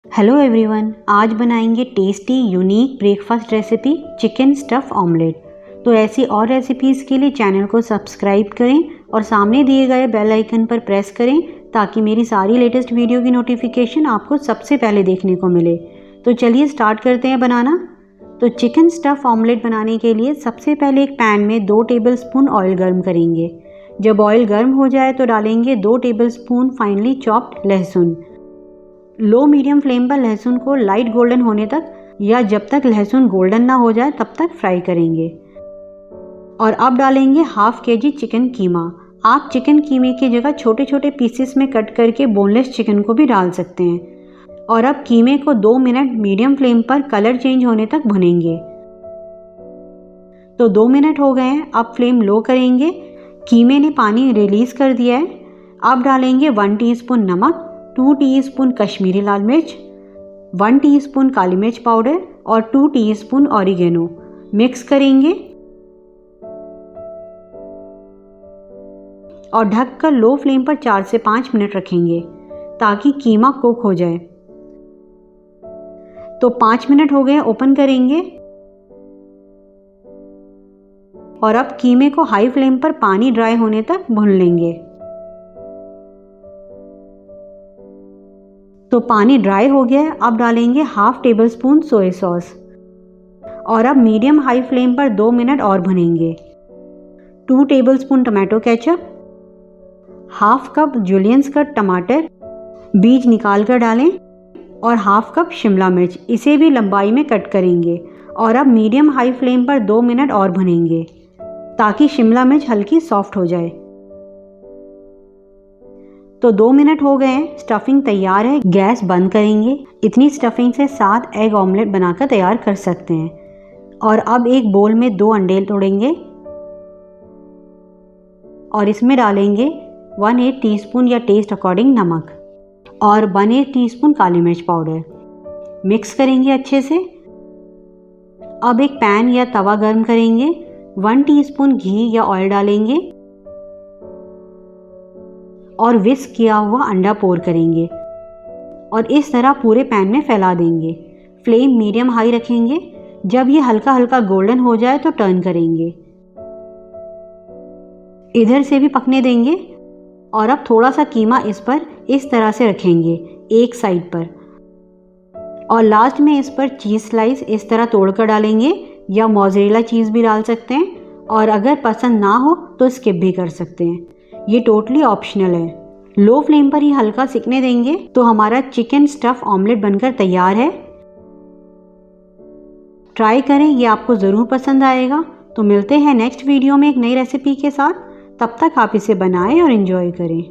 Hello everyone, आज बनाएंगे tasty unique breakfast recipe chicken stuff omelette. तो ऐसी और रेसिपीज़ के लिए चैनल को सब्सक्राइब करें और सामने दिए गए बेल आइकन पर प्रेस करें ताकि मेरी सारी लेटेस्ट वीडियो की नोटिफिकेशन आपको सबसे पहले देखने को मिले। तो चलिए स्टार्ट करते हैं बनाना। तो चिकन स्टफ़ ऑमलेट बनाने के लिए सबसे पहले एक पैन में 2 टेबलस्पून ऑयल गर्म करेंगे। जब ऑयल गर्म हो जाए तो डालेंगे 2 टेबलस्पून फाइनली चॉप्ड लहसुन। लो मीडियम फ्लेम पर लहसुन को लाइट गोल्डन होने तक या जब तक लहसुन गोल्डन ना हो जाए तब तक फ्राई करेंगे। और अब डालेंगे हाफ केजी चिकन कीमा। आप चिकन कीमे की जगह छोटे छोटे पीसेस में कट करके बोनलेस चिकन को भी डाल सकते हैं। और अब कीमे को 2 मिनट मीडियम फ्लेम पर कलर चेंज होने तक भुनेंगे। तो 2 मिनट हो गए हैं, अब फ्लेम लो करेंगे। कीमे ने पानी रिलीज कर दिया है। अब डालेंगे 1 टीस्पून नमक, 2 टीस्पून कश्मीरी लाल मिर्च, 1 टीस्पून काली मिर्च पाउडर और 2 टीस्पून ऑरिगेनो। मिक्स करेंगे और ढककर लो फ्लेम पर 4 से 5 मिनट रखेंगे ताकि कीमा कुक हो जाए। तो 5 मिनट हो गए, ओपन करेंगे और अब कीमे को हाई फ्लेम पर पानी ड्राई होने तक भून लेंगे। तो पानी ड्राई हो गया है, अब डालेंगे half table spoon soya sauce और अब मीडियम हाई फ्लेम पर 2 मिनट और भुनेंगे। 2 tablespoon tomato ketchup, half cup julienne cut टमाटर, बीज निकाल कर डालें और हाफ कप शिमला मिर्च, इसे भी लंबाई में कट करेंगे। और अब मीडियम हाई फ्लेम पर 2 मिनट और भुनेंगे ताकि शिमला मिर्च हल्की सॉफ्ट हो जाए। तो 2 मिनट हो गए हैं, स्टफिंग तैयार है। गैस बंद करेंगे। इतनी स्टफिंग से 7 एग ऑमलेट बनाकर तैयार कर सकते हैं। और अब एक बोल में 2 अंडे तोड़ेंगे और इसमें डालेंगे 1/8 टीस्पून या टेस्ट अकॉर्डिंग नमक और 1/8 टीस्पून काली मिर्च पाउडर। मिक्स करेंगे अच्छे से। अब एक पैन या तवा गर्म करेंगे। 1 टीस्पून घी या ऑयल डालेंगे और विस्क किया हुआ अंडा पोर करेंगे और इस तरह पूरे पैन में फैला देंगे। फ्लेम मीडियम हाई रखेंगे। जब ये हल्का हल्का गोल्डन हो जाए तो टर्न करेंगे। इधर से भी पकने देंगे और अब थोड़ा सा कीमा इस पर इस तरह से रखेंगे एक साइड पर और लास्ट में इस पर चीज़ स्लाइस इस तरह तोड़कर डालेंगे या मोज़रेला चीज़ भी डाल सकते हैं और अगर पसंद ना हो तो स्किप भी कर सकते हैं। ये टोटली ऑप्शनल है। लो फ्लेम पर ही हल्का सिकने देंगे तो हमारा चिकन स्टफ़ ऑमलेट बनकर तैयार है। ट्राई करें, ये आपको ज़रूर पसंद आएगा। तो मिलते हैं नेक्स्ट वीडियो में एक नई रेसिपी के साथ। तब तक आप इसे बनाएं और एंजॉय करें।